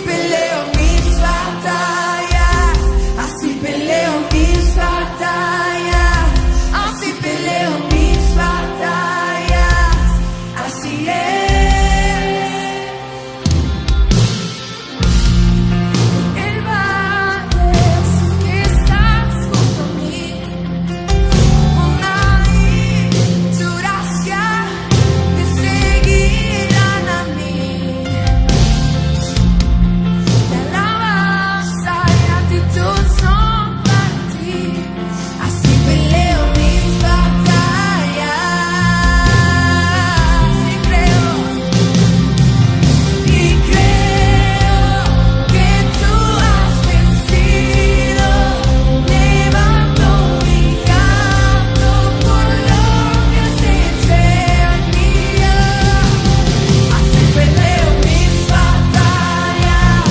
peleo mis batallas, así peleo mis batallas, así peleo mis batallas, así es. El valle que estás junto a mí, una gracia que seguirán a mí. La alabanza y gratitud son para ti. Así peleo mis batallas. Y creo que tú has vencido. Levanto mi canto por lo que has hecho en mí. Así peleo mis batallas,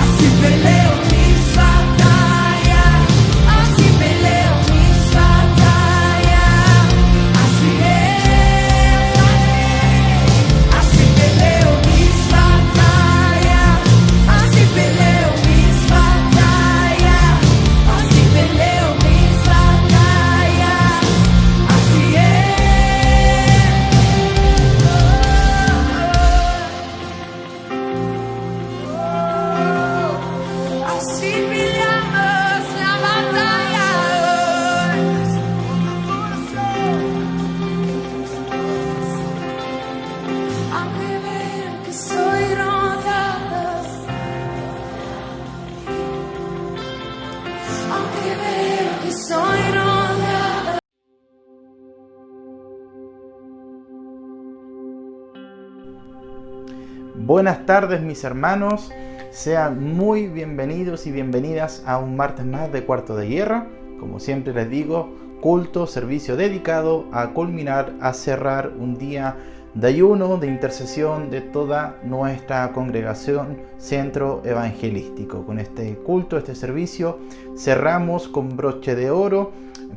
así peleo mis batallas, así peleo mis batallas, así es, así peleo mis batallas, así peleo mis batallas, así peleo mis batallas, así así peleamos la batalla. Aunque veo que soy rodeada, aunque veo que soy rodeada. Buenas tardes mis hermanos, sean muy bienvenidos y bienvenidas a un martes más de Cuarto de Guerra. Como siempre les digo, culto, servicio dedicado a culminar, a cerrar un día de ayuno, de intercesión de toda nuestra congregación Centro Evangelístico. Con este culto, este servicio, cerramos con broche de oro,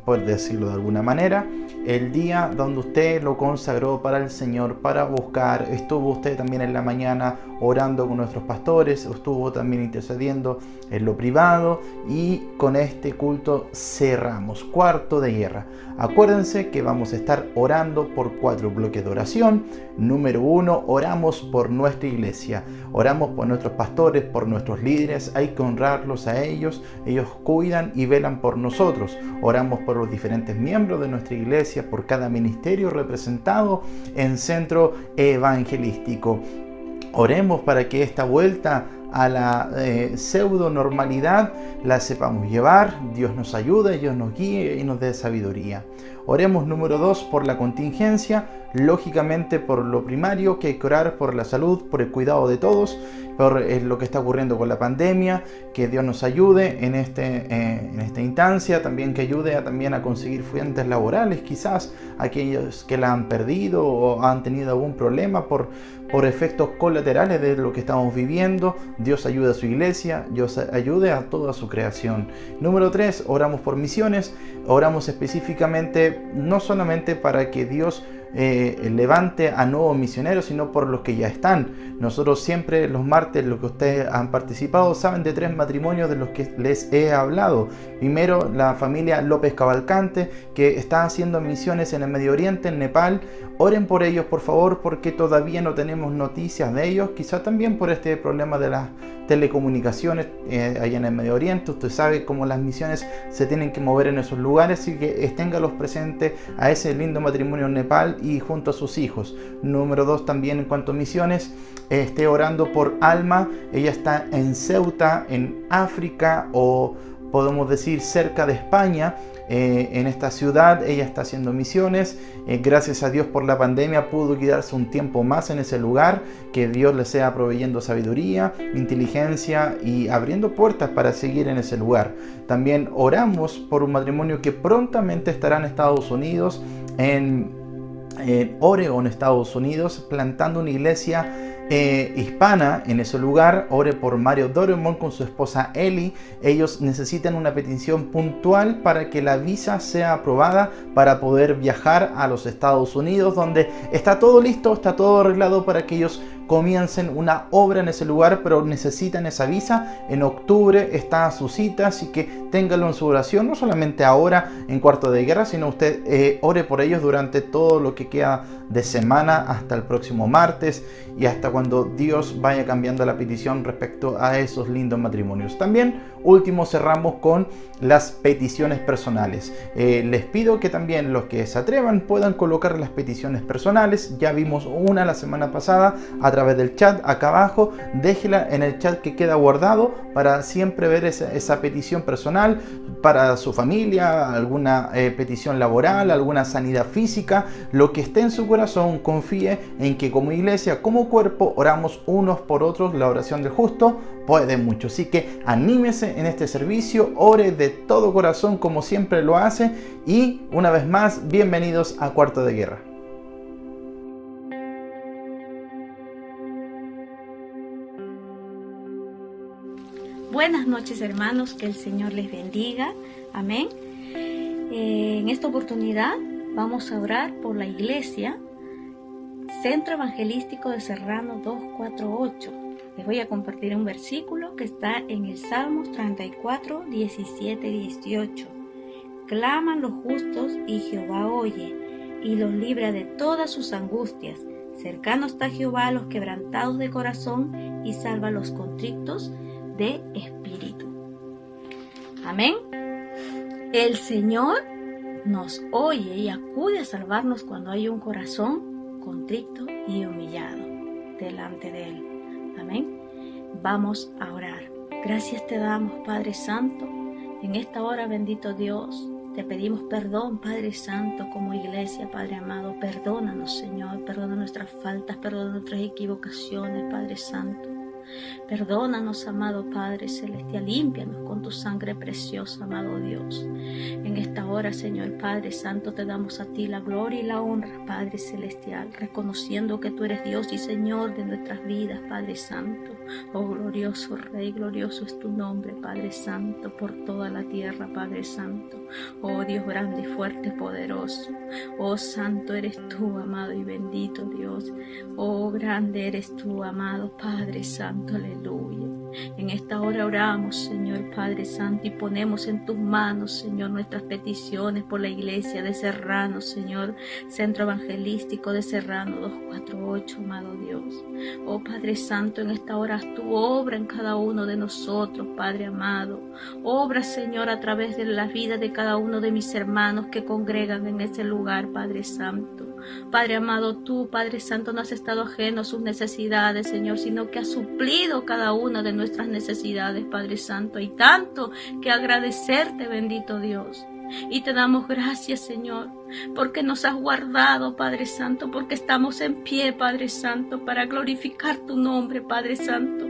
por decirlo de alguna manera, el día donde usted lo consagró para el Señor, para buscar. Estuvo usted también en la mañana orando con nuestros pastores, estuvo también intercediendo en lo privado, y con este culto cerramos Cuarto de Guerra. Acuérdense que vamos a estar orando por 4 bloques de oración. Número 1, oramos por nuestra iglesia, oramos por nuestros pastores, por nuestros líderes. Hay que honrarlos a ellos, ellos cuidan y velan por nosotros. Oramos por los diferentes miembros de nuestra iglesia, por cada ministerio representado en Centro Evangelístico. Oremos para que esta vuelta a la pseudo normalidad la sepamos llevar. Dios nos ayude, Dios nos guíe y nos dé sabiduría. Oremos número 2 por la contingencia, lógicamente por lo primario, que hay que orar por la salud, por el cuidado de todos, por lo que está ocurriendo con la pandemia. Que Dios nos ayude en esta instancia, también que ayude también a conseguir fuentes laborales, quizás aquellos que la han perdido o han tenido algún problema por efectos colaterales de lo que estamos viviendo. Dios ayude a su iglesia, Dios ayude a toda su creación. Número 3, oramos por misiones. Oramos específicamente no solamente para que Dios levante a nuevos misioneros, sino por los que ya están. Nosotros siempre los martes, los que ustedes han participado, saben de 3 matrimonios de los que les he hablado. Primero, la familia López Cavalcante, que está haciendo misiones en el Medio Oriente, en Nepal. Oren por ellos, por favor, porque todavía no tenemos noticias de ellos. Quizás también por este problema de las telecomunicaciones allá en el Medio Oriente. Usted sabe cómo las misiones se tienen que mover en esos lugares, así que téngalos presentes a ese lindo matrimonio en Nepal y junto a sus hijos. Número 2, también en cuanto a misiones, esté orando por Alma. Ella está en Ceuta, en África, o podemos decir cerca de España. En esta ciudad ella está haciendo misiones. Gracias a Dios por la pandemia pudo quedarse un tiempo más en ese lugar. Que Dios le sea proveyendo sabiduría, inteligencia y abriendo puertas para seguir en ese lugar. También oramos por un matrimonio que prontamente estará en Estados Unidos, en Oregon, Estados Unidos, plantando una iglesia hispana en ese lugar. Ore por Mario Doremont con su esposa Eli. Ellos necesitan una petición puntual para que la visa sea aprobada para poder viajar a los Estados Unidos, donde está todo listo, está todo arreglado para que ellos comiencen una obra en ese lugar, pero necesitan esa visa. En octubre está su cita, así que ténganlo en su oración, no solamente ahora en Cuarto de Guerra, sino usted ore por ellos durante todo lo que queda de semana hasta el próximo martes y hasta cuando Dios vaya cambiando la petición respecto a esos lindos matrimonios. También, último, cerramos con las peticiones personales. Les pido que también los que se atrevan puedan colocar las peticiones personales. Ya vimos una la semana pasada a través del chat acá abajo. Déjela en el chat que queda guardado para siempre ver esa petición personal para su familia, alguna petición laboral, alguna sanidad física, lo que esté en su corazón. Confíe en que como iglesia, como cuerpo, oramos unos por otros. La oración del justo puede mucho. Así que anímese en este servicio, ore de todo corazón como siempre lo hace. Y una vez más, bienvenidos a Cuarto de Guerra. Buenas noches, hermanos, que el Señor les bendiga, amén. En esta oportunidad vamos a orar por la iglesia Centro Evangelístico de Serrano 248. Les voy a compartir un versículo que está en el Salmos 34, 17 y 18. Claman los justos y Jehová oye, y los libra de todas sus angustias. Cercano está Jehová a los quebrantados de corazón, y salva a los contritos de espíritu. Amén. El Señor nos oye y acude a salvarnos cuando hay un corazón contrito y humillado delante de Él. Amén. Vamos a orar. Gracias te damos, Padre Santo. En esta hora, bendito Dios, te pedimos perdón, Padre Santo, como iglesia, Padre amado. Perdónanos, Señor. Perdona nuestras faltas, perdona nuestras equivocaciones, Padre Santo. Perdónanos, amado Padre Celestial, límpianos con tu sangre preciosa, amado Dios. En esta hora, Señor Padre Santo, te damos a ti la gloria y la honra, Padre Celestial, reconociendo que tú eres Dios y Señor de nuestras vidas, Padre Santo. Oh glorioso Rey, glorioso es tu nombre, Padre Santo, por toda la tierra, Padre Santo. Oh Dios grande y fuerte, poderoso. Oh santo eres tú, amado y bendito Dios. Oh grande eres tú, amado Padre Santo, aleluya. En esta hora oramos, Señor Padre Santo, y ponemos en tus manos, Señor, nuestras peticiones por la iglesia de Serrano, Señor, Centro Evangelístico de Serrano 248, amado Dios. Oh Padre Santo, en esta hora haz tu obra en cada uno de nosotros, Padre amado. Obra, Señor, a través de la vida de cada uno de mis hermanos que congregan en ese lugar, Padre Santo. Padre amado, tú, Padre Santo, no has estado ajeno a sus necesidades, Señor, sino que has suplido cada una de nuestras necesidades, Padre Santo. Hay tanto que agradecerte, bendito Dios. Y te damos gracias, Señor, porque nos has guardado, Padre Santo, porque estamos en pie, Padre Santo, para glorificar tu nombre, Padre Santo.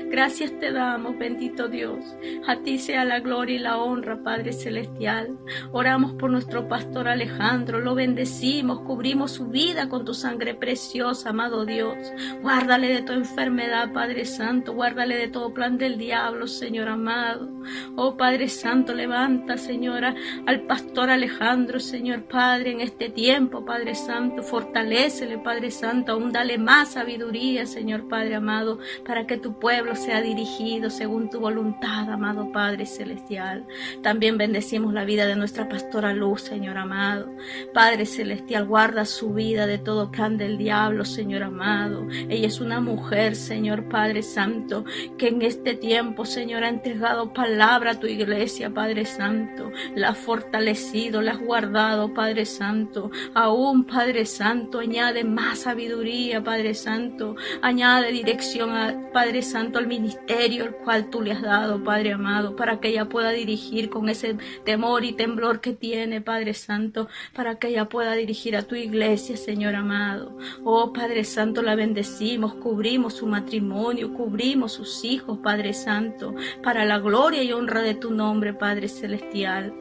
Gracias te damos, bendito Dios. A ti sea la gloria y la honra, Padre Celestial. Oramos por nuestro pastor Alejandro, lo bendecimos, cubrimos su vida con tu sangre preciosa, amado Dios. Guárdale de toda enfermedad, Padre Santo, guárdale de todo plan del diablo, Señor amado. Oh Padre Santo, levanta, Señora, al pastor Alejandro, Señor Padre, en este tiempo, Padre Santo. Fortalécele, Padre Santo, aún dale más sabiduría, Señor Padre amado, para que tu pueblo sea dirigido según tu voluntad, amado Padre Celestial. También bendecimos la vida de nuestra pastora Luz, Señor amado. Padre Celestial, guarda su vida de todo plan del diablo, Señor amado. Ella es una mujer, Señor Padre Santo, que en este tiempo, Señor, ha entregado palabra a tu iglesia, Padre Santo. La has fortalecido, la has guardado, Padre Santo. Aún, Padre Santo, añade más sabiduría, Padre Santo. Añade dirección a Padre Santo, al ministerio el cual tú le has dado, Padre amado, para que ella pueda dirigir con ese temor y temblor que tiene, Padre Santo, para que ella pueda dirigir a tu iglesia, Señor amado. Oh Padre Santo, la bendecimos, cubrimos su matrimonio, cubrimos sus hijos, Padre Santo, para la gloria y honra de tu nombre, Padre Celestial.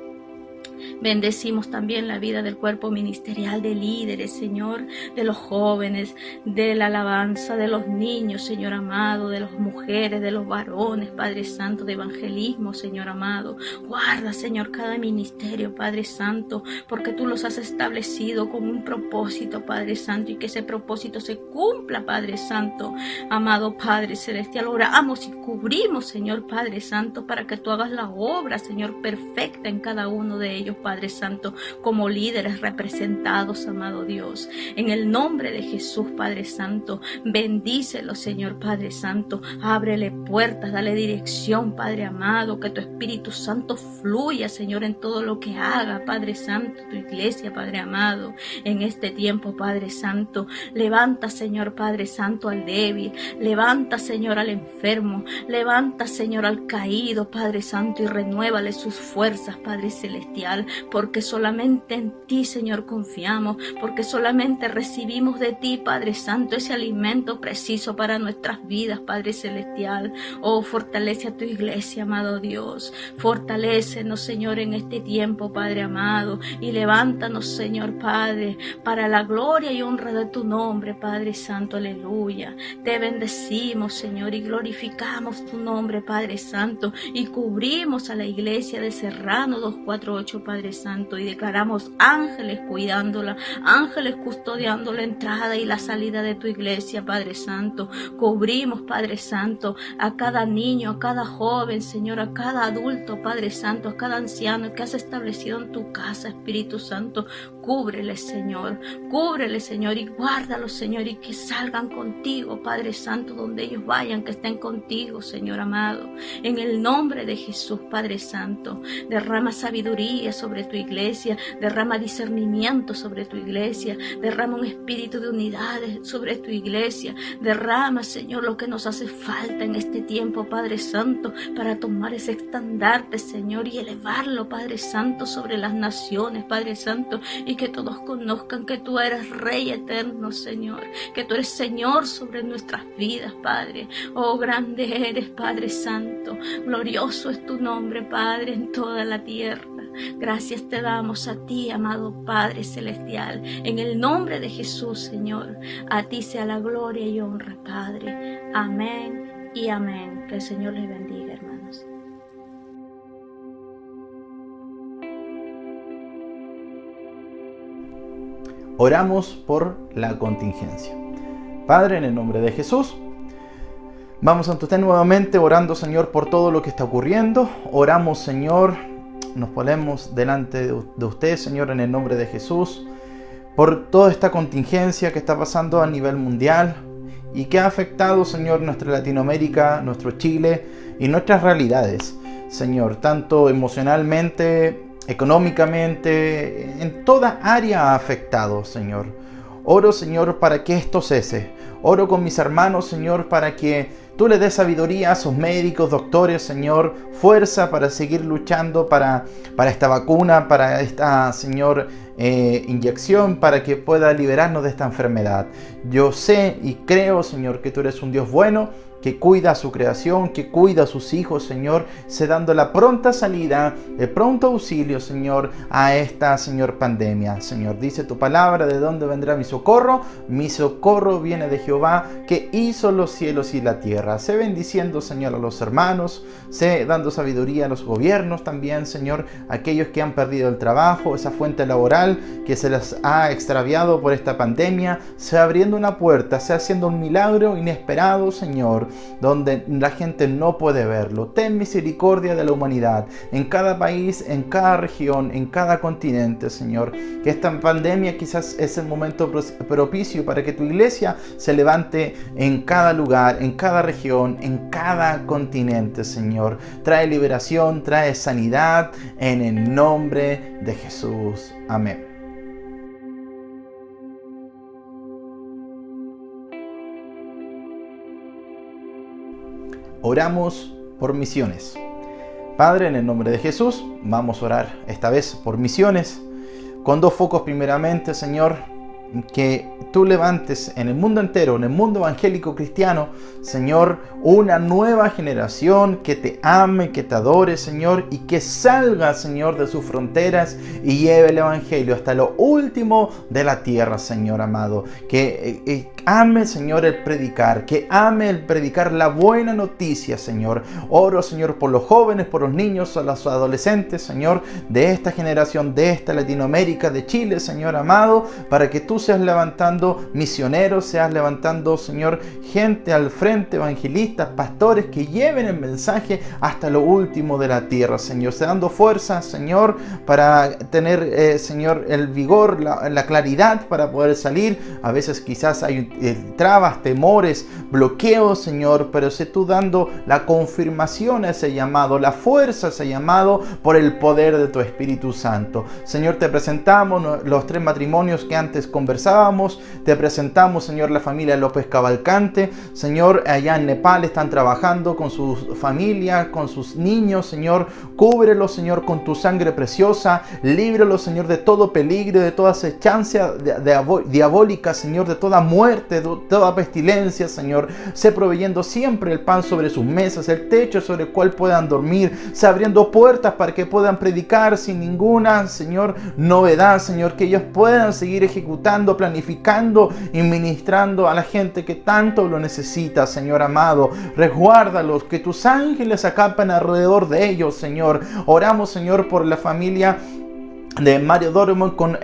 Bendecimos también la vida del cuerpo ministerial de líderes, Señor, de los jóvenes, de la alabanza, de los niños, Señor amado, de las mujeres, de los varones, Padre Santo, de evangelismo, Señor amado. Guarda, Señor, cada ministerio, Padre Santo, porque tú los has establecido con un propósito, Padre Santo, y que ese propósito se cumpla, Padre Santo. Amado Padre Celestial, oramos y cubrimos, Señor Padre Santo, para que tú hagas la obra, Señor, perfecta en cada uno de ellos, Padre Santo, como líderes representados, amado Dios. En el nombre de Jesús, Padre Santo, bendícelo, Señor Padre Santo. Ábrele puertas, dale dirección, Padre amado, que tu Espíritu Santo fluya, Señor, en todo lo que haga, Padre Santo, tu iglesia, Padre amado, en este tiempo, Padre Santo. Levanta, Señor Padre Santo, al débil, levanta, Señor, al enfermo, levanta, Señor, al caído, Padre Santo, y renuévale sus fuerzas, Padre Celestial, porque solamente en ti, Señor, confiamos, porque solamente recibimos de ti, Padre Santo, ese alimento preciso para nuestras vidas, Padre Celestial. Oh, fortalece a tu iglesia, amado Dios, fortalécenos, Señor, en este tiempo, Padre amado, y levántanos, Señor Padre, para la gloria y honra de tu nombre, Padre Santo, aleluya. Te bendecimos, Señor, y glorificamos tu nombre, Padre Santo, y cubrimos a la iglesia de Serrano 248, Padre Santo, y declaramos ángeles cuidándola, ángeles custodiando la entrada y la salida de tu iglesia, Padre Santo. Cubrimos, Padre Santo, a cada niño, a cada joven, Señor, a cada adulto, Padre Santo, a cada anciano que has establecido en tu casa, Espíritu Santo. Cúbrele, Señor, y guárdalos, Señor, y que salgan contigo, Padre Santo, donde ellos vayan, que estén contigo, Señor amado. En el nombre de Jesús, Padre Santo, derrama sabiduría sobre tu iglesia, derrama discernimiento sobre tu iglesia, derrama un espíritu de unidad sobre tu iglesia, derrama, Señor, lo que nos hace falta en este tiempo, Padre Santo, para tomar ese estandarte, Señor, y elevarlo, Padre Santo, sobre las naciones, Padre Santo, y que todos conozcan que tú eres Rey eterno, Señor, que tú eres Señor sobre nuestras vidas, Padre. Oh, grande eres, Padre Santo, glorioso es tu nombre, Padre, en toda la tierra. Gracias te damos a ti, amado Padre Celestial, en el nombre de Jesús, Señor. A ti sea la gloria y honra, Padre. Amén y amén. Que el Señor les bendiga, hermanos. Oramos por la contingencia. Padre, en el nombre de Jesús, vamos ante usted nuevamente orando, Señor, por todo lo que está ocurriendo. Oramos, Señor, nos ponemos delante de usted, Señor, en el nombre de Jesús, por toda esta contingencia que está pasando a nivel mundial y que ha afectado, Señor, nuestra Latinoamérica, nuestro Chile y nuestras realidades, Señor, tanto emocionalmente, económicamente, en toda área ha afectado, Señor. Oro, Señor, para que esto cese. Oro con mis hermanos, Señor, para que tú le des sabiduría a sus médicos, doctores, Señor, fuerza para seguir luchando para esta vacuna, para esta, Señor, inyección, para que pueda liberarnos de esta enfermedad. Yo sé y creo, Señor, que tú eres un Dios bueno, que cuida a su creación, que cuida a sus hijos, Señor, dando la pronta salida, el pronto auxilio, Señor, a esta, Señor, pandemia. Señor, dice tu palabra, ¿de dónde vendrá mi socorro? Mi socorro viene de Jehová, que hizo los cielos y la tierra. Sé bendiciendo, Señor, a los hermanos, sé dando sabiduría a los gobiernos también, Señor, aquellos que han perdido el trabajo, esa fuente laboral que se les ha extraviado por esta pandemia, sea abriendo una puerta, sea haciendo un milagro inesperado, Señor, donde la gente no puede verlo. Ten misericordia de la humanidad, en cada país, en cada región, en cada continente, Señor. Que esta pandemia quizás es el momento propicio para que tu iglesia se levante en cada lugar, en cada región, en cada continente, Señor. Trae liberación, trae sanidad, en el nombre de Jesús. Amén. Oramos por misiones. Padre, en el nombre de Jesús, vamos a orar esta vez por misiones, con dos focos primeramente, Señor, que tú levantes en el mundo entero, en el mundo evangélico cristiano, Señor, una nueva generación que te ame, que te adore, Señor, y que salga, Señor, de sus fronteras y lleve el evangelio hasta lo último de la tierra, Señor amado. Que ame, Señor, el predicar, que ame el predicar la buena noticia, Señor. Oro, Señor, por los jóvenes, por los niños, por los adolescentes, Señor, de esta generación, de esta Latinoamérica, de Chile, Señor amado, para que tú seas levantando misioneros, seas levantando, Señor, gente al frente, evangelistas, pastores que lleven el mensaje hasta lo último de la tierra, Señor. Se dando fuerza, Señor, para tener, Señor, el vigor, la claridad para poder salir. A veces quizás hay trabas, temores, bloqueos, Señor, pero sé tú dando la confirmación a ese llamado, la fuerza a ese llamado por el poder de tu Espíritu Santo. Señor, te presentamos los 3 matrimonios que antes conversábamos. Te presentamos, Señor, la familia López Cavalcante. Señor, allá en Nepal están trabajando con su familia, con sus niños, Señor. Cúbrelos, Señor, con tu sangre preciosa. Líbralos, Señor, de todo peligro, de toda acechanza diabólica, Señor, de toda muerte, de toda pestilencia, Señor. Sé proveyendo siempre el pan sobre sus mesas, el techo sobre el cual puedan dormir. Sé abriendo puertas para que puedan predicar sin ninguna, Señor, novedad, Señor. Que ellos puedan seguir ejecutando, planificando y ministrando a la gente que tanto lo necesita, Señor amado. Resguárdalos, que tus ángeles acampen alrededor de ellos, Señor. Oramos, Señor, por la familia de Mario Dorman con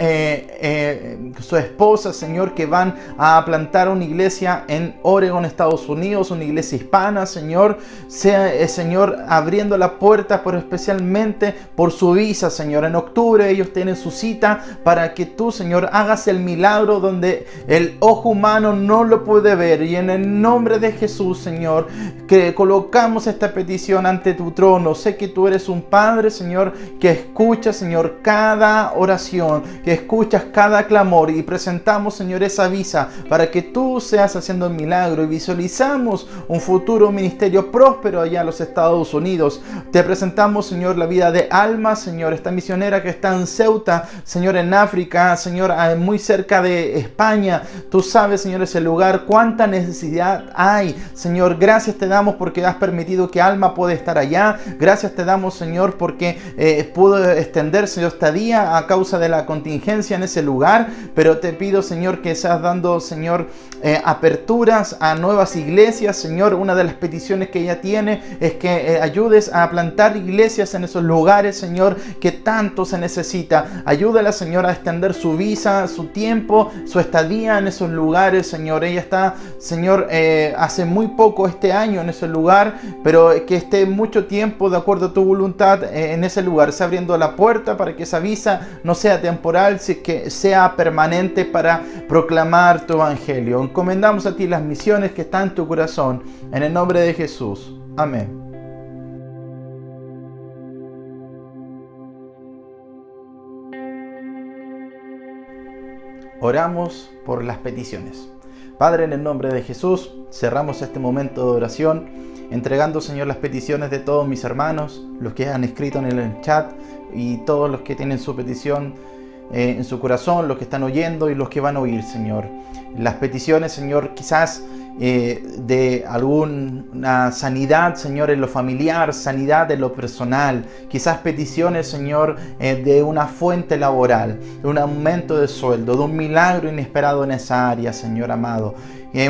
su esposa, Señor, que van a plantar una iglesia en Oregon, Estados Unidos, una iglesia hispana, Señor. Sea, Señor, abriendo la puerta, pero especialmente por su visa, Señor. En octubre ellos tienen su cita para que tú, Señor, hagas el milagro donde el ojo humano no lo puede ver. Y en el nombre de Jesús, Señor, que colocamos esta petición ante tu trono. Sé que tú eres un Padre, Señor, que escucha, Señor, cada oración, que escuchas cada clamor, y presentamos, Señor, esa visa para que tú seas haciendo el milagro, y visualizamos un futuro ministerio próspero allá en los Estados Unidos. Te presentamos, Señor, la vida de Alma, Señor, esta misionera que está en Ceuta, Señor, en África, Señor, muy cerca de España. Tú sabes, Señor, ese lugar, cuánta necesidad hay, Señor. Gracias te damos porque has permitido que Alma pueda estar allá. Gracias te damos, Señor, porque pudo extenderse, Señor, esta día a causa de la contingencia en ese lugar, pero te pido, Señor, que seas dando, Señor, aperturas a nuevas iglesias, Señor. Una de las peticiones que ella tiene es que ayudes a plantar iglesias en esos lugares, Señor, que tanto se necesita. Ayúdala, Señor, a extender su visa, su tiempo, su estadía en esos lugares, Señor. Ella está, Señor, hace muy poco este año en ese lugar, pero que esté mucho tiempo de acuerdo a tu voluntad en ese lugar. Se abriendo la puerta para que esa visa no sea temporal, sino que sea permanente para proclamar tu evangelio. Encomendamos a ti las misiones que están en tu corazón, en el nombre de Jesús. Amén. Oramos por las peticiones. Padre, en el nombre de Jesús, cerramos este momento de oración, entregando, Señor, las peticiones de todos mis hermanos, los que han escrito en el chat, y todos los que tienen su petición en su corazón, los que están oyendo y los que van a oír, Señor. Las peticiones, Señor, quizás de alguna sanidad, Señor, en lo familiar, sanidad en lo personal, quizás peticiones, Señor, de una fuente laboral, de un aumento de sueldo, de un milagro inesperado en esa área, Señor amado.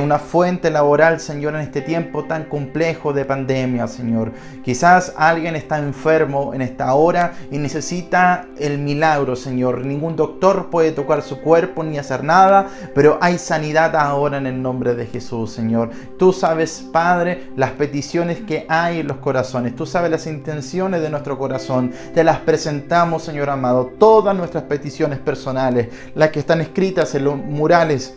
Una fuente laboral, Señor, en este tiempo tan complejo de pandemia, Señor. Quizás alguien está enfermo en esta hora y necesita el milagro, Señor. Ningún doctor puede tocar su cuerpo ni hacer nada, pero hay sanidad ahora en el nombre de Jesús, Señor. Tú sabes, Padre, las peticiones que hay en los corazones. Tú sabes las intenciones de nuestro corazón. Te las presentamos, Señor amado. Todas nuestras peticiones personales, las que están escritas en los murales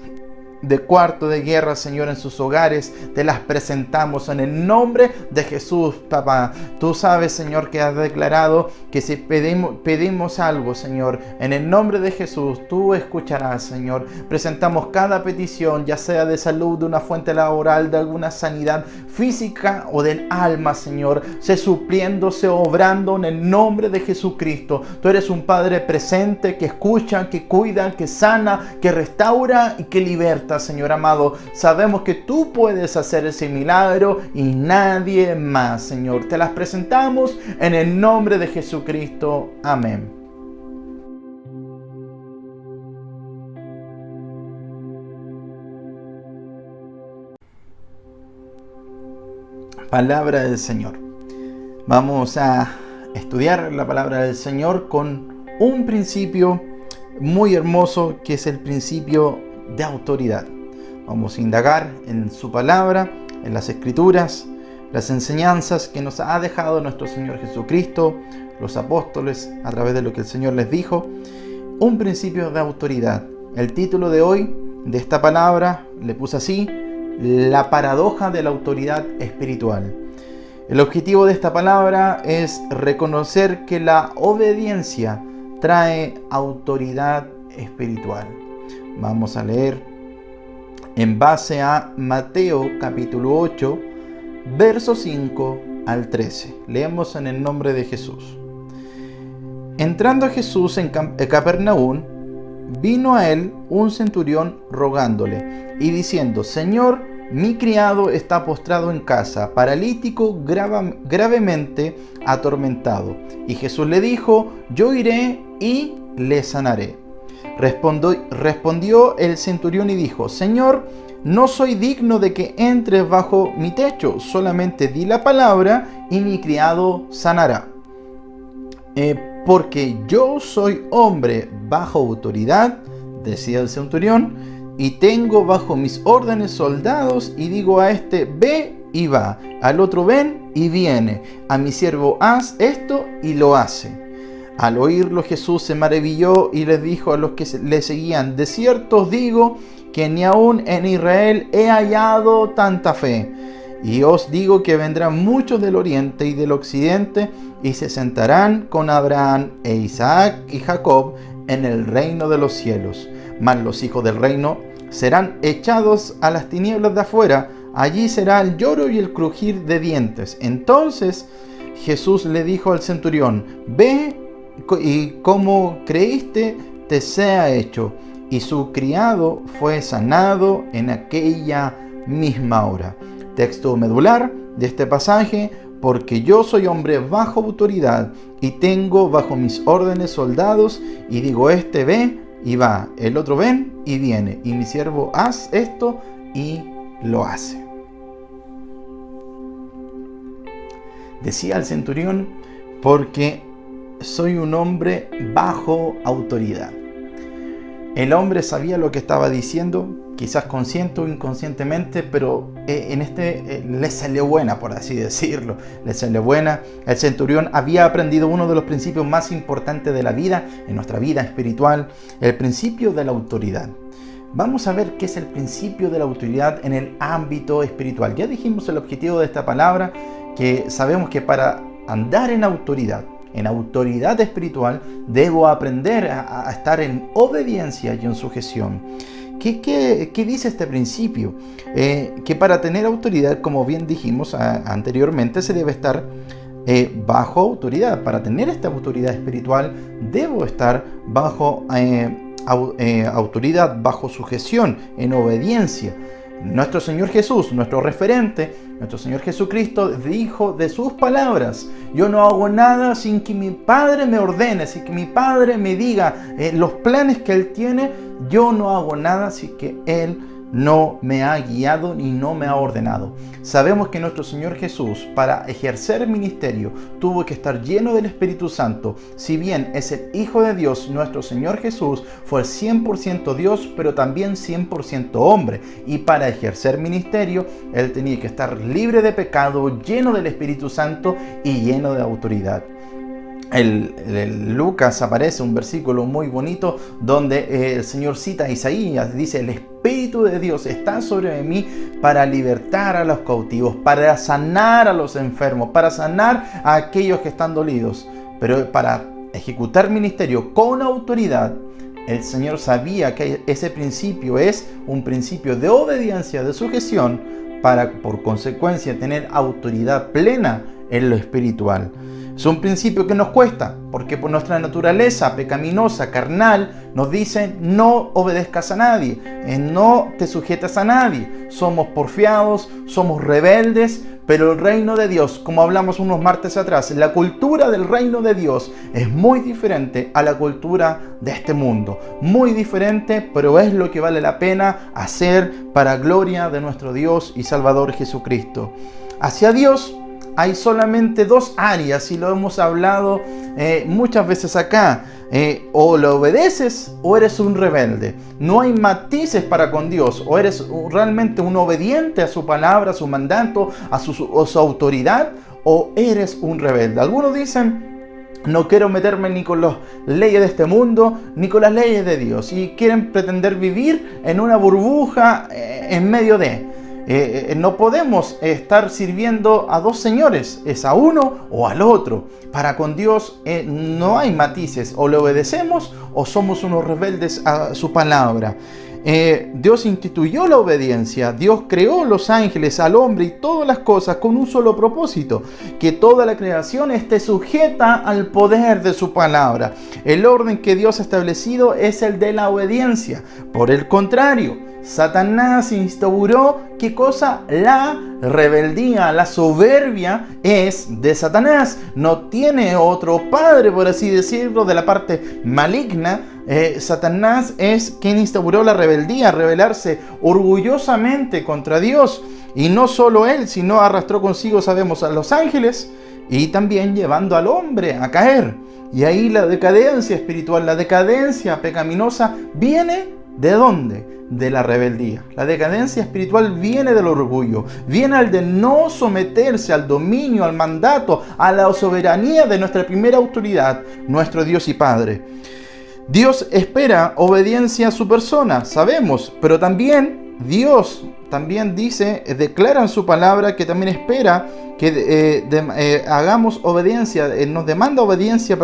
de Cuarto de Guerra, Señor, en sus hogares, te las presentamos en el nombre de Jesús, papá. Tú sabes, Señor, que has declarado que si pedimos algo, Señor, en el nombre de Jesús, tú escucharás, Señor. Presentamos cada petición, ya sea de salud, de una fuente laboral, de alguna sanidad física o del alma, Señor, se supliendo, se obrando en el nombre de Jesucristo. Tú eres un Padre presente que escucha, que cuida, que sana, que restaura y que liberta, Señor amado. Sabemos que tú puedes hacer ese milagro y nadie más, Señor. Te las presentamos en el nombre de Jesucristo. Amén. Palabra del Señor. Vamos a estudiar la palabra del Señor con un principio muy hermoso, que es el principio de autoridad. Vamos a indagar en su palabra, en las escrituras, las enseñanzas que nos ha dejado nuestro Señor Jesucristo, los apóstoles, a través de lo que el Señor les dijo. Un principio de autoridad. El título de hoy, de esta palabra, le puse así: la paradoja de la autoridad espiritual. El objetivo de esta palabra es reconocer que la obediencia trae autoridad espiritual. Vamos a leer en base a Mateo capítulo 8, versos 5 al 13. Leemos en el nombre de Jesús. Entrando Jesús en Capernaum, vino a él un centurión rogándole y diciendo: Señor, mi criado está postrado en casa, paralítico, gravemente atormentado. Y Jesús le dijo: yo iré y le sanaré. Respondió el centurión y dijo: Señor, no soy digno de que entres bajo mi techo, solamente di la palabra y mi criado sanará. Porque yo soy hombre bajo autoridad, decía el centurión, y tengo bajo mis órdenes soldados, y digo a este: ve y va, al otro: ven y viene, a mi siervo: haz esto, y lo hace. Al oírlo Jesús se maravilló y les dijo a los que le seguían: de cierto os digo que ni aun en Israel he hallado tanta fe. Y os digo que vendrán muchos del oriente y del occidente y se sentarán con Abraham e Isaac y Jacob en el reino de los cielos. Mas los hijos del reino serán echados a las tinieblas de afuera. Allí será el lloro y el crujir de dientes. Entonces Jesús le dijo al centurión: ve y como creíste te sea hecho. Y su criado fue sanado en aquella misma hora. Texto medular de este pasaje: porque yo soy hombre bajo autoridad y tengo bajo mis órdenes soldados, y digo este: ve y va, el otro: ven y viene, y mi siervo: haz esto, y lo hace. Decía el centurión: porque soy un hombre bajo autoridad. El hombre sabía lo que estaba diciendo, quizás consciente o inconscientemente, pero le salió buena, por así decirlo. Le salió buena. El centurión había aprendido uno de los principios más importantes de la vida, en nuestra vida espiritual, el principio de la autoridad. Vamos a ver qué es el principio de la autoridad en el ámbito espiritual. Ya dijimos el objetivo de esta palabra, que sabemos que para andar en autoridad espiritual, debo aprender a estar en obediencia y en sujeción. ¿Qué dice este principio? Que para tener autoridad, como bien dijimos anteriormente, se debe estar bajo autoridad. Para tener esta autoridad espiritual, debo estar bajo autoridad, bajo sujeción, en obediencia. Nuestro Señor Jesús, nuestro referente, nuestro Señor Jesucristo dijo de sus palabras: yo no hago nada sin que mi Padre me ordene, sin que mi Padre me diga los planes que Él tiene. Yo no hago nada sin que Él no me ha guiado ni no me ha ordenado. Sabemos que nuestro Señor Jesús, para ejercer el ministerio, tuvo que estar lleno del Espíritu Santo. Si bien es el Hijo de Dios, nuestro Señor Jesús fue 100% Dios, pero también 100% hombre. Y para ejercer ministerio, Él tenía que estar libre de pecado, lleno del Espíritu Santo y lleno de autoridad. En Lucas aparece un versículo muy bonito donde el Señor cita a Isaías, dice: el Espíritu de Dios está sobre mí para libertar a los cautivos, para sanar a los enfermos, para sanar a aquellos que están dolidos. Pero para ejecutar ministerio con autoridad, el Señor sabía que ese principio es un principio de obediencia, de sujeción, para por consecuencia tener autoridad plena en lo espiritual. Es un principio que nos cuesta, porque por nuestra naturaleza pecaminosa, carnal, nos dicen: no obedezcas a nadie, no te sujetas a nadie. Somos porfiados, somos rebeldes, pero el reino de Dios, como hablamos unos martes atrás, la cultura del reino de Dios es muy diferente a la cultura de este mundo. Muy diferente, pero es lo que vale la pena hacer para gloria de nuestro Dios y Salvador Jesucristo. Hacia Dios hay solamente dos áreas, y lo hemos hablado muchas veces acá. O lo obedeces o eres un rebelde. No hay matices para con Dios. O eres realmente un obediente a su palabra, a su mandato, a su autoridad, o eres un rebelde. Algunos dicen: no quiero meterme ni con las leyes de este mundo, ni con las leyes de Dios. Y quieren pretender vivir en una burbuja en medio de... no podemos estar sirviendo a dos señores, es a uno o al otro. Para con Dios no hay matices, o le obedecemos o somos unos rebeldes a su palabra. Dios instituyó la obediencia, Dios creó los ángeles, al hombre y todas las cosas con un solo propósito: que toda la creación esté sujeta al poder de su palabra. El orden que Dios ha establecido es el de la obediencia. Por el contrario, Satanás instauró, ¿qué cosa? La rebeldía, la soberbia es de Satanás. No tiene otro padre, por así decirlo, de la parte maligna. Satanás es quien instauró la rebeldía, rebelarse orgullosamente contra Dios. Y no solo él, sino arrastró consigo, sabemos, a los ángeles, y también llevando al hombre a caer. Y ahí la decadencia espiritual, la decadencia pecaminosa viene ¿de dónde? De la rebeldía. La decadencia espiritual viene del orgullo, viene al de no someterse al dominio, al mandato, a la soberanía de nuestra primera autoridad, nuestro Dios y Padre. Dios espera obediencia a su persona, sabemos, pero también Dios dice, declara en su palabra que también espera que hagamos obediencia, nos demanda obediencia,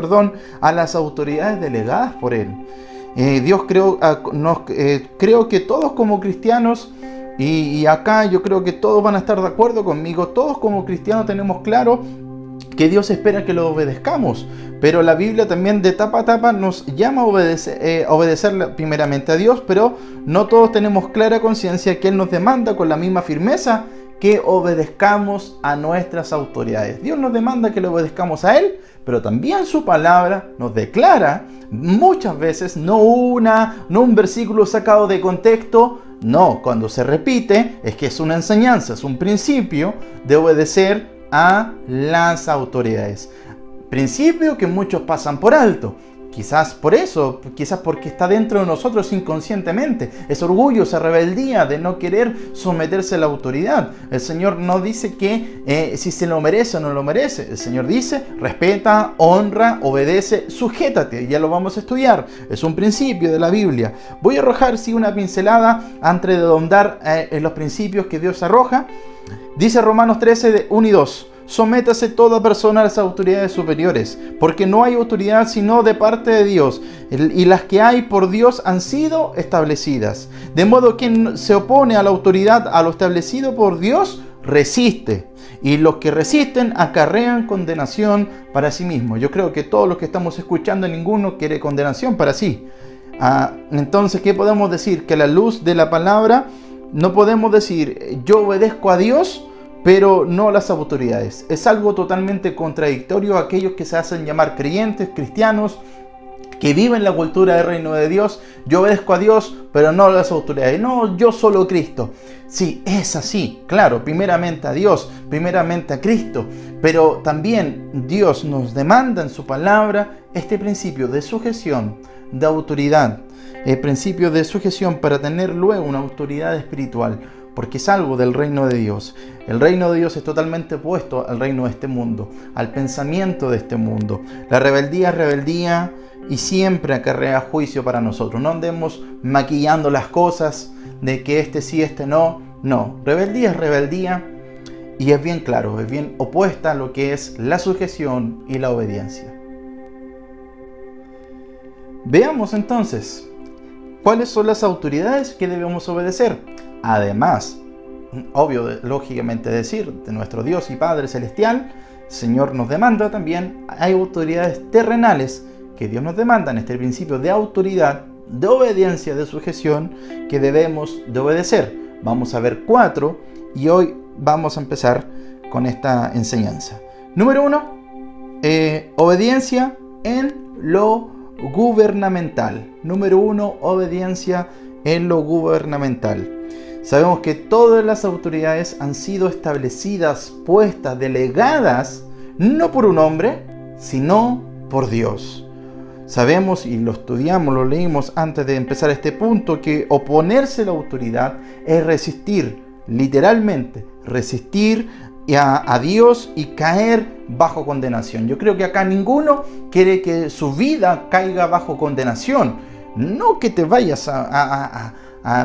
a las autoridades delegadas por Él. Dios creo que todos como cristianos, y acá yo creo que todos van a estar de acuerdo conmigo, todos como cristianos tenemos claro que Dios espera que lo obedezcamos, pero la Biblia también de tapa a tapa nos llama a obedecer primeramente a Dios, pero no todos tenemos clara conciencia que Él nos demanda con la misma firmeza que obedezcamos a nuestras autoridades. Dios nos demanda que le obedezcamos a Él, pero también su palabra nos declara muchas veces, no un versículo sacado de contexto, no, cuando se repite es que es una enseñanza, es un principio de obedecer a las autoridades. Principio que muchos pasan por alto. Quizás por eso, quizás porque está dentro de nosotros inconscientemente. Es orgullo, esa rebeldía de no querer someterse a la autoridad. El Señor no dice que si se lo merece o no lo merece. El Señor dice: respeta, honra, obedece, sujétate. Ya lo vamos a estudiar. Es un principio de la Biblia. Voy a arrojar una pincelada antes de ahondar en los principios que Dios arroja. Dice Romanos 13, 1 y 2. Sométase toda persona a las autoridades superiores, porque no hay autoridad sino de parte de Dios, y las que hay por Dios han sido establecidas. De modo que quien se opone a la autoridad, a lo establecido por Dios, resiste. Y los que resisten acarrean condenación para sí mismos. Yo creo que todos los que estamos escuchando, ninguno quiere condenación para sí. Entonces, ¿qué podemos decir? Que a la luz de la palabra no podemos decir: yo obedezco a Dios, pero no las autoridades. Es algo totalmente contradictorio a aquellos que se hacen llamar creyentes, cristianos, que viven la cultura del reino de Dios. Yo obedezco a Dios, pero no a las autoridades. No, yo solo Cristo. Sí, es así, claro, primeramente a Dios, primeramente a Cristo, pero también Dios nos demanda en su palabra este principio de sujeción, de autoridad, el principio de sujeción para tener luego una autoridad espiritual. porque es algo del reino de Dios. El reino de Dios es totalmente opuesto al reino de este mundo, al pensamiento de este mundo. La rebeldía es rebeldía y siempre acarrea juicio para nosotros. No andemos maquillando las cosas de que este sí, este no. No, rebeldía es rebeldía y es bien claro, es bien opuesta a lo que es la sujeción y la obediencia. Veamos entonces, ¿cuáles son las autoridades que debemos obedecer? Además, lógicamente decir, de nuestro Dios y Padre Celestial, Señor nos demanda también, hay autoridades terrenales que Dios nos demanda en este principio de autoridad, de obediencia, de sujeción, que debemos de obedecer. Vamos a ver 4 y hoy vamos a empezar con esta enseñanza. Número 1, obediencia en lo gubernamental. Número 1, obediencia en lo gubernamental. Sabemos que todas las autoridades han sido establecidas, puestas, delegadas, no por un hombre, sino por Dios. Sabemos y lo estudiamos, lo leímos antes de empezar este punto, que oponerse a la autoridad es resistir, literalmente, resistir a Dios y caer bajo condenación. Yo creo que acá ninguno quiere que su vida caiga bajo condenación. No que te vayas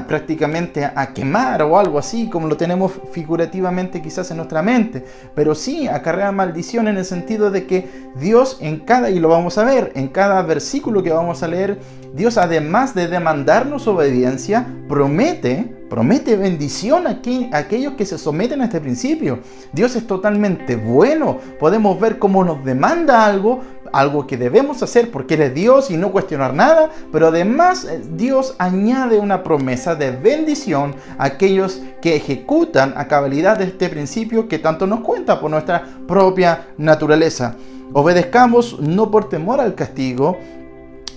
prácticamente a quemar o algo así, como lo tenemos figurativamente quizás en nuestra mente, pero sí acarrea maldición en el sentido de que Dios y lo vamos a ver, en cada versículo que vamos a leer, Dios, además de demandarnos obediencia, promete bendición a aquellos que se someten a este principio. Dios es totalmente bueno. Podemos ver cómo nos demanda algo que debemos hacer porque Él es Dios y no cuestionar nada, pero además Dios añade una promesa de bendición a aquellos que ejecutan a cabalidad de este principio que tanto nos cuenta por nuestra propia naturaleza. Obedezcamos no por temor al castigo,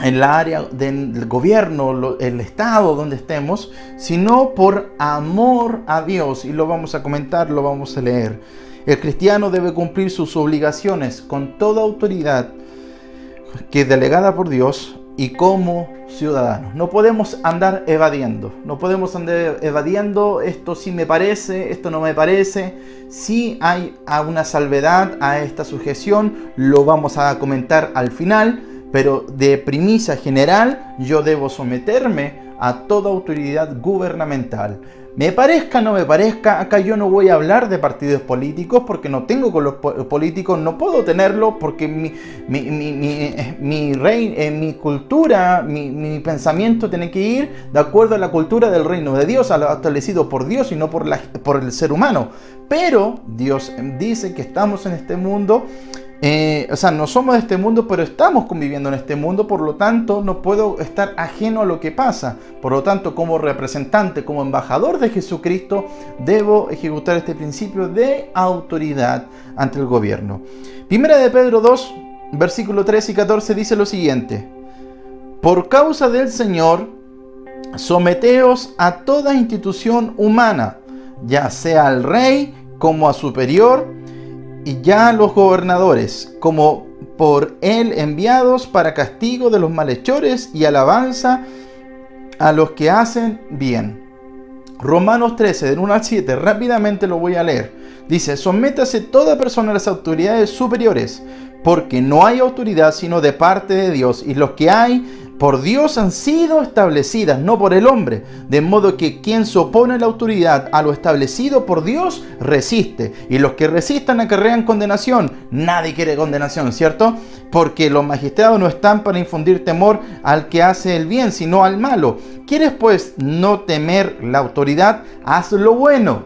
en la área del gobierno, el estado donde estemos, sino por amor a Dios. Y lo vamos a comentar, lo vamos a leer. El cristiano debe cumplir sus obligaciones con toda autoridad que es delegada por Dios y como ciudadanos. No podemos andar evadiendo. Esto sí me parece, esto no me parece. Sí hay una salvedad a esta sujeción, lo vamos a comentar al final. Pero de premisa general, yo debo someterme a toda autoridad gubernamental. Me parezca o no me parezca, acá yo no voy a hablar de partidos políticos porque no tengo con los políticos, no puedo tenerlo porque mi cultura, mi pensamiento tiene que ir de acuerdo a la cultura del reino de Dios, a lo establecido por Dios y no por el ser humano. Pero Dios dice que estamos en este mundo. No somos de este mundo, pero estamos conviviendo en este mundo, por lo tanto no puedo estar ajeno a lo que pasa. Por lo tanto, como representante, como embajador de Jesucristo, debo ejecutar este principio de autoridad ante el gobierno. Primera de Pedro 2, versículo 13 y 14 dice lo siguiente: por causa del Señor, someteos a toda institución humana, ya sea al rey como a superior, y ya los gobernadores, como por él enviados para castigo de los malhechores y alabanza a los que hacen bien. Romanos 13, del 1 al 7, rápidamente lo voy a leer. Dice: sométase toda persona a las autoridades superiores, porque no hay autoridad sino de parte de Dios, y los que hay por Dios han sido establecidas, no por el hombre, de modo que quien se opone a la autoridad, a lo establecido por Dios, resiste, y los que resistan acarrean condenación. Nadie quiere condenación, ¿cierto? Porque los magistrados no están para infundir temor al que hace el bien, sino al malo. ¿Quieres pues no temer la autoridad? Haz lo bueno.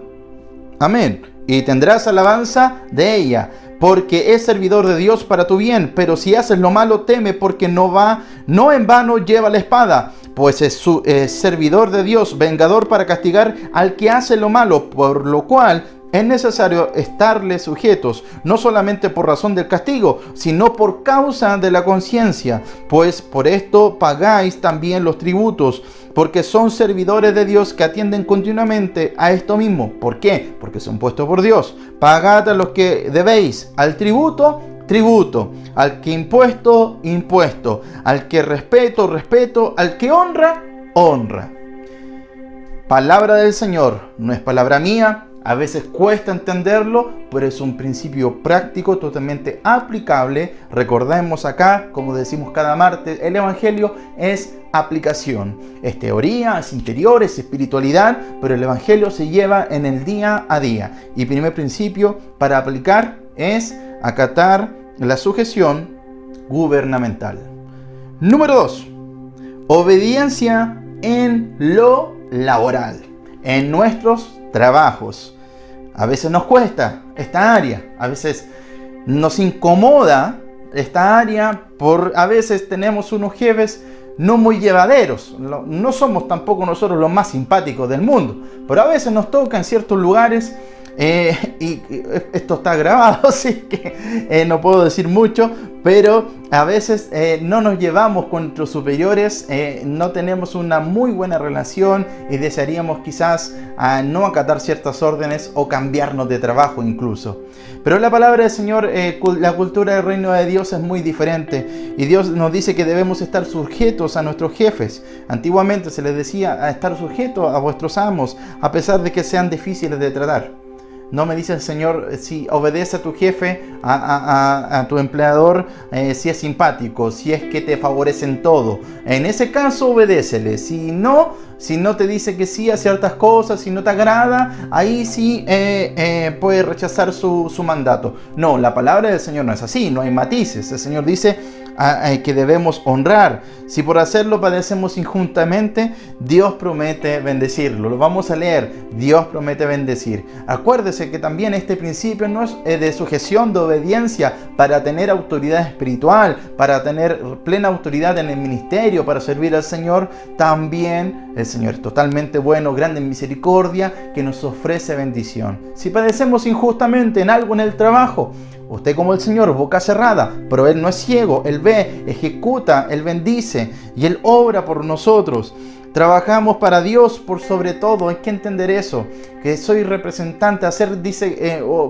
Amén. Y tendrás alabanza de ella, porque es servidor de Dios para tu bien. Pero si haces lo malo, teme, porque no en vano lleva la espada, pues es servidor de Dios, vengador para castigar al que hace lo malo, por lo cual es necesario estarle sujetos, no solamente por razón del castigo, sino por causa de la conciencia, pues por esto pagáis también los tributos, porque son servidores de Dios que atienden continuamente a esto mismo. ¿Por qué? Porque son puestos por Dios. Pagad a los que debéis, al tributo, tributo, al que impuesto, impuesto, al que respeto, respeto, al que honra, honra. palabra del Señor, no es palabra mía. A veces cuesta entenderlo, pero es un principio práctico totalmente aplicable. Recordemos acá, como decimos cada martes, el Evangelio es aplicación. Es teoría, es interior, es espiritualidad, pero el Evangelio se lleva en el día a día. Y primer principio para aplicar es acatar la sujeción gubernamental. Número 2. Obediencia en lo laboral, en nuestros trabajos. A veces nos cuesta esta área, a veces nos incomoda esta área, a veces tenemos unos jefes no muy llevaderos, no somos tampoco nosotros los más simpáticos del mundo, pero a veces nos toca en ciertos lugares, y esto está grabado, así que no puedo decir mucho, pero a veces no nos llevamos con nuestros superiores, no tenemos una muy buena relación y desearíamos quizás no acatar ciertas órdenes o cambiarnos de trabajo incluso. Pero la palabra del Señor, la cultura del reino de Dios es muy diferente y Dios nos dice que debemos estar sujetos a nuestros jefes. Antiguamente se les decía a estar sujetos a vuestros amos, a pesar de que sean difíciles de tratar. No me dice el Señor si obedece a tu jefe, a tu empleador, si es simpático, si es que te favorece en todo. En ese caso obedécele. Si no te dice que sí a ciertas cosas, si no te agrada, ahí sí puedes rechazar su mandato. No, la palabra del Señor no es así, no hay matices. El Señor dice que debemos honrar. Si por hacerlo padecemos injustamente, Dios promete bendecirlo. Lo vamos a leer. Dios promete bendecir. Acuérdese que también este principio no es de sujeción, de obediencia, para tener autoridad espiritual, para tener plena autoridad en el ministerio, para servir al Señor. También el Señor es totalmente bueno, grande en misericordia, que nos ofrece bendición. Si padecemos injustamente en algo en el trabajo, usted como el Señor, boca cerrada, pero Él no es ciego, Él ve, ejecuta, Él bendice y Él obra por nosotros. Trabajamos para Dios por sobre todo, hay que entender eso, que soy representante,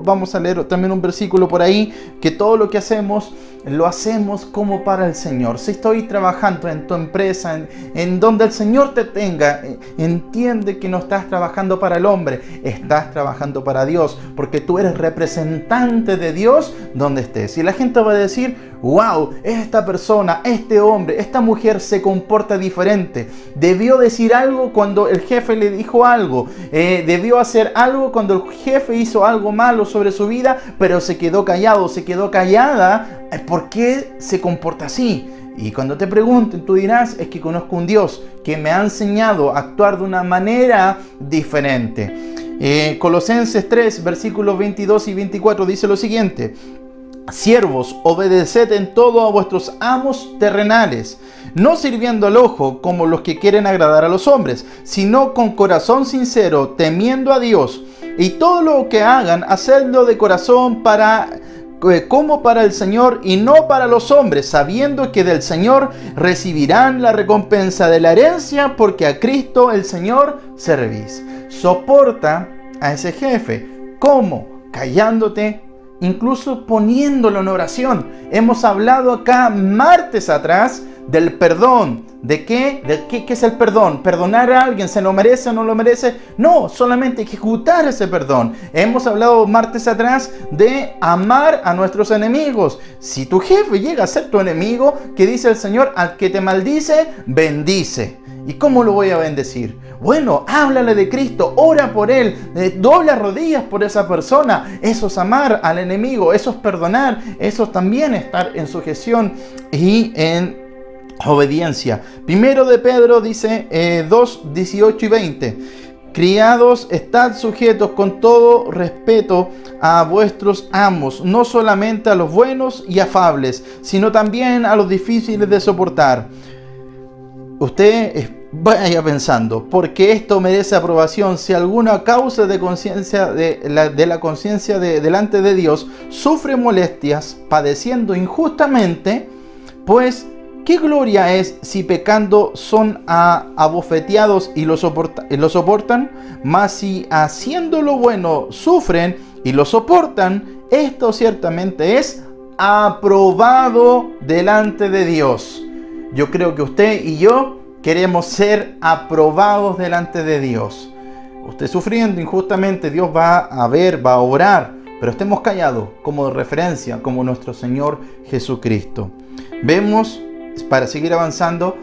vamos a leer también un versículo por ahí, que todo lo que hacemos, lo hacemos como para el Señor. Si estoy trabajando en tu empresa, en donde el Señor te tenga, entiende que no estás trabajando para el hombre, estás trabajando para Dios, porque tú eres representante de Dios donde estés. Y la gente va a decir, wow, esta persona, este hombre, esta mujer se comporta diferente. Debió decir algo cuando el jefe le dijo algo. Debió hacer algo cuando el jefe hizo algo malo sobre su vida, pero se quedó callado, se quedó callada. ¿Por qué se comporta así? Y cuando te pregunten, tú dirás, es que conozco un Dios que me ha enseñado a actuar de una manera diferente. Colosenses 3, versículos 22 y 24 dice lo siguiente: siervos, obedeced en todo a vuestros amos terrenales, no sirviendo al ojo como los que quieren agradar a los hombres, sino con corazón sincero, temiendo a Dios. Y todo lo que hagan, hacedlo de corazón como para el Señor y no para los hombres, sabiendo que del Señor recibirán la recompensa de la herencia, porque a Cristo el Señor servís. Soporta a ese jefe. ¿Cómo? Callándote, incluso poniéndolo en oración. Hemos hablado acá martes atrás del perdón. ¿De qué? ¿Qué es el perdón? ¿Perdonar a alguien? ¿Se lo merece o no lo merece? No, solamente ejecutar ese perdón. Hemos hablado martes atrás de amar a nuestros enemigos. Si tu jefe llega a ser tu enemigo, ¿qué dice el Señor? Al que te maldice, bendice. ¿Y cómo lo voy a bendecir? Bueno, háblale de Cristo, ora por él, dobla rodillas por esa persona. Eso es amar al enemigo, eso es perdonar, eso es también estar en sujeción y en obediencia. Primero de Pedro dice 2, 18 y 20. Criados, estad sujetos con todo respeto a vuestros amos, no solamente a los buenos y afables, sino también a los difíciles de soportar. Usted vaya pensando, porque esto merece aprobación. Si alguna causa de conciencia de la conciencia delante de Dios sufre molestias, padeciendo injustamente, pues ¿qué gloria es si pecando son abofeteados y lo soportan? Mas si haciendo lo bueno sufren y lo soportan, esto ciertamente es aprobado delante de Dios. Yo creo que usted y yo queremos ser aprobados delante de Dios. Usted sufriendo injustamente, Dios va a ver, va a obrar, pero estemos callados como referencia, como nuestro Señor Jesucristo. Vemos, para seguir avanzando,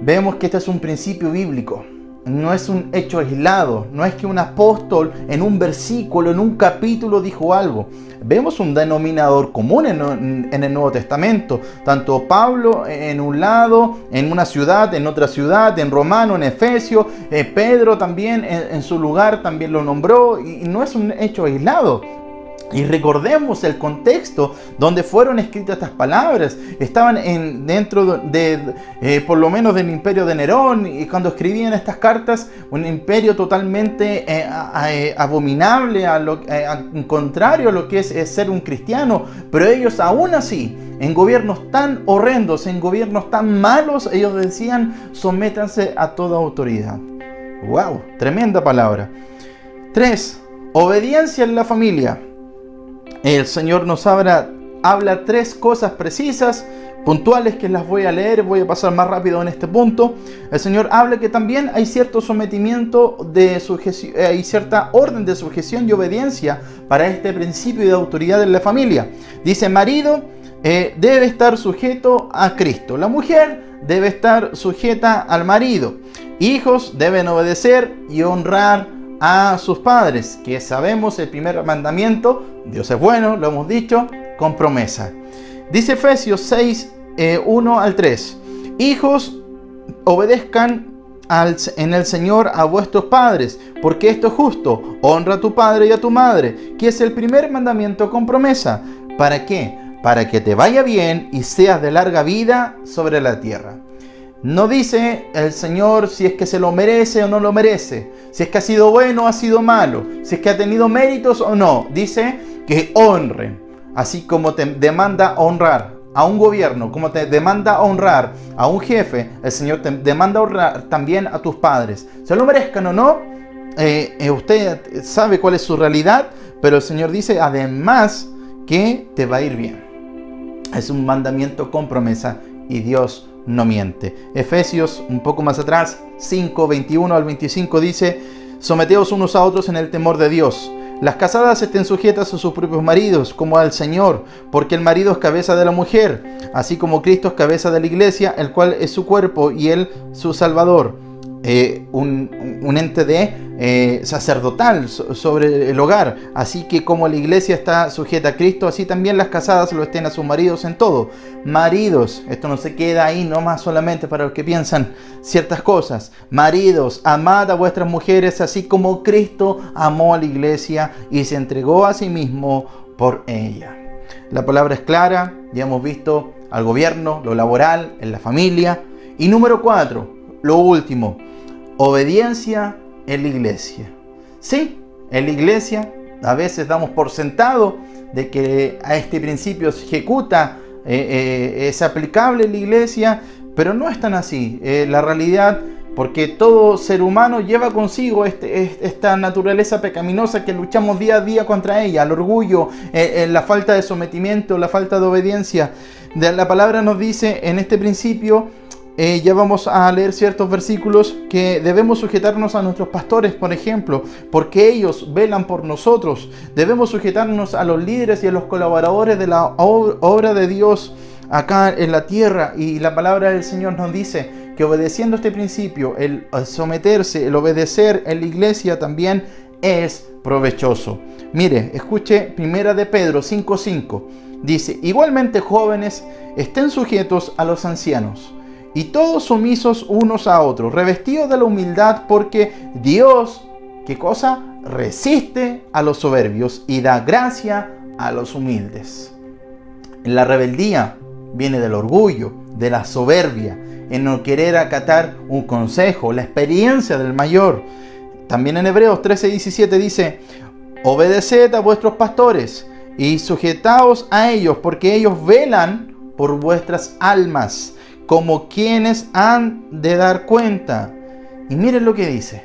vemos que este es un principio bíblico. No es un hecho aislado, no es que un apóstol en un versículo, en un capítulo dijo algo. Vemos un denominador común en el Nuevo Testamento. Tanto Pablo en un lado, en una ciudad, en otra ciudad, en Romano, en Efesio, Pedro también en su lugar también lo nombró, y no es un hecho aislado. Y recordemos el contexto donde fueron escritas estas palabras. Estaban dentro de por lo menos del imperio de Nerón, y cuando escribían estas cartas, un imperio totalmente abominable, contrario a lo que es ser un cristiano. Pero ellos aún así, en gobiernos tan horrendos, en gobiernos tan malos, ellos decían: sométanse a toda autoridad. ¡Wow! Tremenda palabra. 3. Obediencia en la familia. El Señor nos habla 3 cosas precisas, puntuales, que las voy a leer. Voy a pasar más rápido en este punto. El Señor habla que también hay cierto sometimiento de sujeción, hay cierta orden de sujeción y obediencia para este principio de autoridad en la familia. Dice: marido debe estar sujeto a Cristo. La mujer debe estar sujeta al marido. Hijos deben obedecer y honrar a sus padres, que sabemos el primer mandamiento: Dios es bueno, lo hemos dicho, con promesa. Dice Efesios 6, 1 al 3: hijos, obedezcan en el Señor a vuestros padres, porque esto es justo. Honra a tu padre y a tu madre, que es el primer mandamiento con promesa. ¿Para qué? Para que te vaya bien y seas de larga vida sobre la tierra. No dice el Señor si es que se lo merece o no lo merece, si es que ha sido bueno o ha sido malo, si es que ha tenido méritos o no. Dice que honren, así como te demanda honrar a un gobierno, como te demanda honrar a un jefe. El Señor te demanda honrar también a tus padres, se lo merezcan o no. Usted sabe cuál es su realidad, pero el Señor dice además que te va a ir bien. Es un mandamiento con promesa y Dios no miente. Efesios, un poco más atrás, 5, 21 al 25 dice: someteos unos a otros en el temor de Dios. Las casadas estén sujetas a sus propios maridos, como al Señor, porque el marido es cabeza de la mujer, así como Cristo es cabeza de la iglesia, el cual es su cuerpo y él su Salvador. Un ente de sacerdotal sobre el hogar. Así que como la iglesia está sujeta a Cristo, así también las casadas lo estén a sus maridos en todo. Maridos, esto no se queda ahí nomás solamente para los que piensan ciertas cosas. Maridos, amad a vuestras mujeres, así como Cristo amó a la iglesia y se entregó a sí mismo por ella. La palabra es clara, ya hemos visto al gobierno, lo laboral, en la familia. Y número 4, lo último: obediencia en la iglesia. Sí, en la iglesia a veces damos por sentado de que a este principio se ejecuta, es aplicable en la iglesia, pero no es tan así. La realidad, porque todo ser humano lleva consigo esta naturaleza pecaminosa que luchamos día a día contra ella, el orgullo, la falta de sometimiento, la falta de obediencia. La palabra nos dice en este principio, ya vamos a leer ciertos versículos, que debemos sujetarnos a nuestros pastores, por ejemplo, porque ellos velan por nosotros. Debemos sujetarnos a los líderes y a los colaboradores de la obra de Dios acá en la tierra. Y la palabra del Señor nos dice que obedeciendo este principio, el someterse, el obedecer en la iglesia también es provechoso. Mire, escuche 1 de Pedro 5:5. Dice: igualmente, jóvenes, estén sujetos a los ancianos, y todos sumisos unos a otros, revestidos de la humildad, porque Dios, ¿qué cosa? Resiste a los soberbios y da gracia a los humildes. La rebeldía viene del orgullo, de la soberbia, en no querer acatar un consejo, la experiencia del mayor. También en Hebreos 13:17 dice: obedeced a vuestros pastores y sujetaos a ellos, porque ellos velan por vuestras almas, como quienes han de dar cuenta. Y miren lo que dice.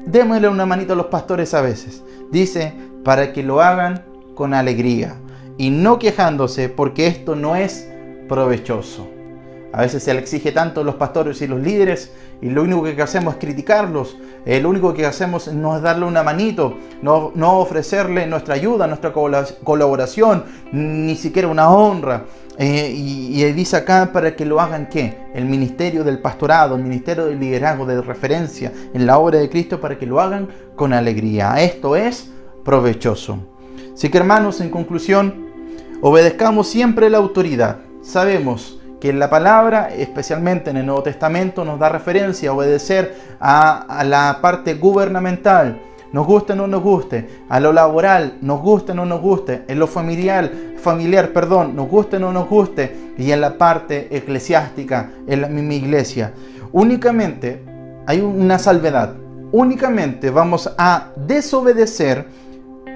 Démosle una manito a los pastores a veces. Dice: para que lo hagan con alegría y no quejándose, porque esto no es provechoso. A veces se le exige tanto a los pastores y los líderes y lo único que hacemos es criticarlos. Lo único que hacemos no es darle una manito, no ofrecerle nuestra ayuda, nuestra colaboración, ni siquiera una honra. Y dice acá para que lo hagan ¿qué? El ministerio del pastorado, el ministerio del liderazgo, de referencia en la obra de Cristo, para que lo hagan con alegría. Esto es provechoso. Así que hermanos, en conclusión, obedezcamos siempre la autoridad. Sabemos que en la palabra, especialmente en el Nuevo Testamento, nos da referencia a obedecer a la parte gubernamental. Nos guste o no nos guste, a lo laboral, nos guste o no nos guste, en lo familiar, nos guste o no nos guste, y en la parte eclesiástica, en la misma iglesia. Únicamente hay una salvedad. Únicamente vamos a desobedecer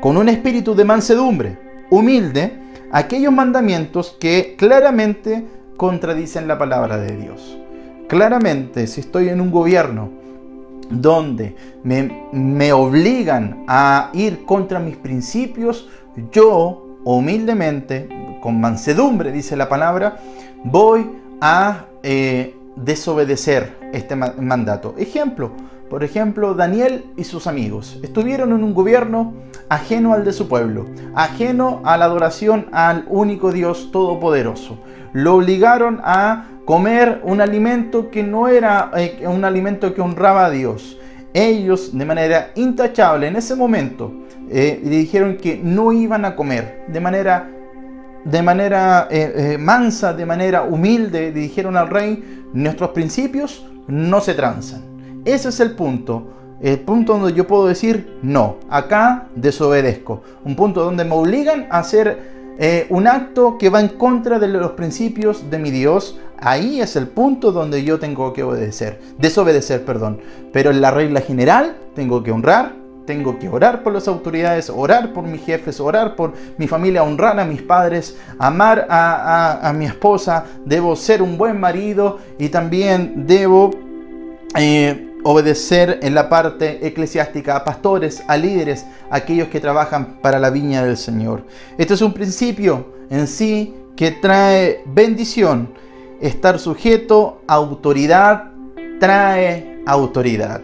con un espíritu de mansedumbre, humilde, aquellos mandamientos que claramente contradicen la palabra de Dios. Claramente, si estoy en un gobierno donde me obligan a ir contra mis principios, yo humildemente, con mansedumbre, dice la palabra, voy a desobedecer este mandato. Por ejemplo, Daniel y sus amigos estuvieron en un gobierno ajeno al de su pueblo, ajeno a la adoración al único Dios todopoderoso. Lo obligaron a comer un alimento que no era un alimento que honraba a Dios. Ellos, de manera intachable en ese momento, le dijeron que no iban a comer de manera mansa, de manera humilde. Le dijeron al rey: nuestros principios no se transan. Ese es el punto donde yo puedo decir no, acá desobedezco. Un punto donde me obligan a hacer un acto que va en contra de los principios de mi Dios. Ahí es el punto donde yo tengo que desobedecer. Pero en la regla general tengo que honrar, tengo que orar por las autoridades, orar por mis jefes, orar por mi familia, honrar a mis padres, amar a mi esposa, debo ser un buen marido y también debo obedecer en la parte eclesiástica a pastores, a líderes, a aquellos que trabajan para la viña del Señor. Este es un principio en sí que trae bendición. Estar sujeto a autoridad trae autoridad.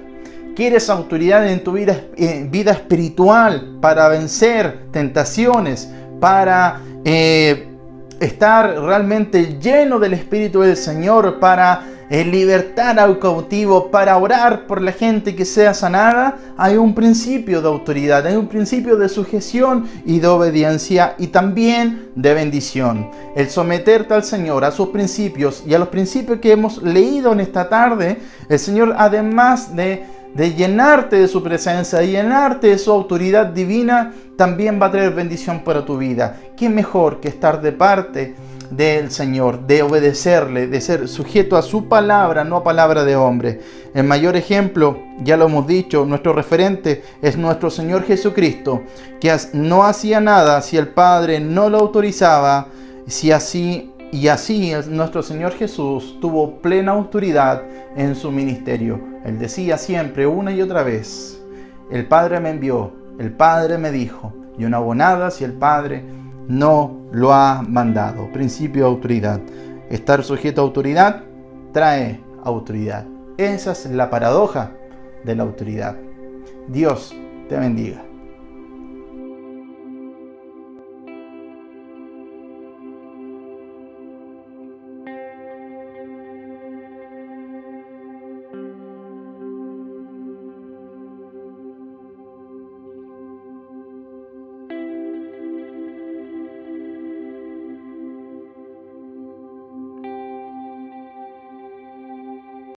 ¿Quieres autoridad en tu vida espiritual para vencer tentaciones, para estar realmente lleno del Espíritu del Señor, para libertar al cautivo, para orar por la gente que sea sanada? Hay un principio de autoridad, hay un principio de sujeción y de obediencia y también de bendición. El someterte al Señor, a sus principios y a los principios que hemos leído en esta tarde, el Señor, además de llenarte de su presencia, de llenarte de su autoridad divina, también va a traer bendición para tu vida. ¿Qué mejor que estar de parte del Señor, de obedecerle, de ser sujeto a su palabra, no a palabra de hombre? El mayor ejemplo, ya lo hemos dicho, nuestro referente es nuestro Señor Jesucristo, que no hacía nada si el Padre no lo autorizaba. Y así nuestro Señor Jesús tuvo plena autoridad en su ministerio. Él decía siempre, una y otra vez: el Padre me envió, el Padre me dijo, yo no hago nada si el Padre no lo ha mandado. Principio de autoridad. Estar sujeto a autoridad trae autoridad. Esa es la paradoja de la autoridad. Dios te bendiga.